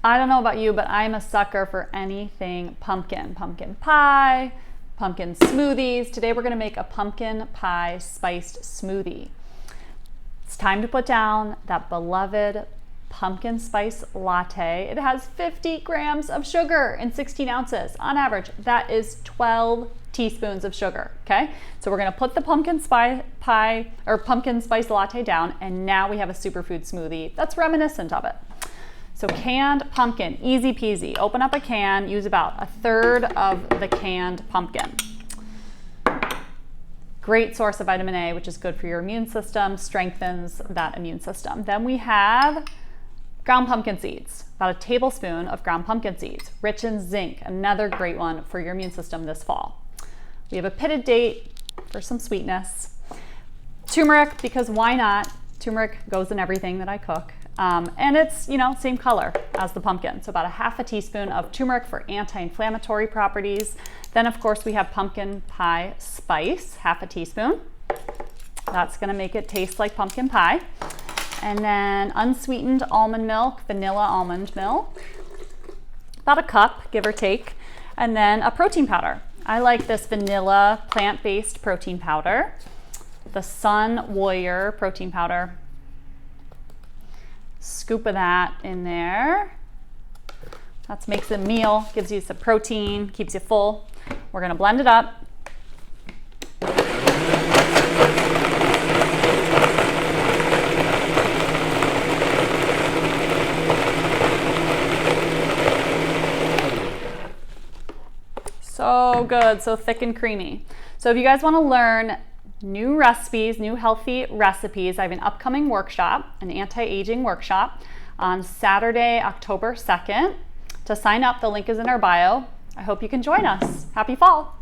I don't know about you, but I'm a sucker for anything pumpkin. Pumpkin pie, pumpkin smoothies. Today we're gonna make a pumpkin pie spiced smoothie. It's time to put down that beloved pumpkin spice latte. It has 50 grams of sugar in 16 ounces. On average, that is 12 teaspoons of sugar, okay? So we're gonna put the pumpkin spice latte down, and now we have a superfood smoothie that's reminiscent of it. So canned pumpkin, easy peasy. Open up a can, use about a third of the canned pumpkin. Great source of vitamin A, which is good for your immune system, strengthens that immune system. Then we have ground pumpkin seeds, about a tablespoon of ground pumpkin seeds, rich in zinc, another great one for your immune system this fall. We have a pitted date for some sweetness. Turmeric, because why not? Turmeric goes in everything that I cook. And it's, same color as the pumpkin. So about a half a teaspoon of turmeric for anti-inflammatory properties. Then of course we have pumpkin pie spice, half a teaspoon. That's gonna make it taste like pumpkin pie. And then unsweetened almond milk, vanilla almond milk, about a cup, give or take. And then a protein powder. I like this vanilla plant-based protein powder, the Sun Warrior protein powder. Scoop of that in there. That makes a meal, gives you some protein, keeps you full. We're gonna blend it up. So good, so thick and creamy. So if you guys wanna learn new recipes, new healthy recipes, I have an upcoming workshop, an anti-aging workshop on Saturday, October 2nd. To sign up, the link is in our bio. I hope you can join us. Happy fall.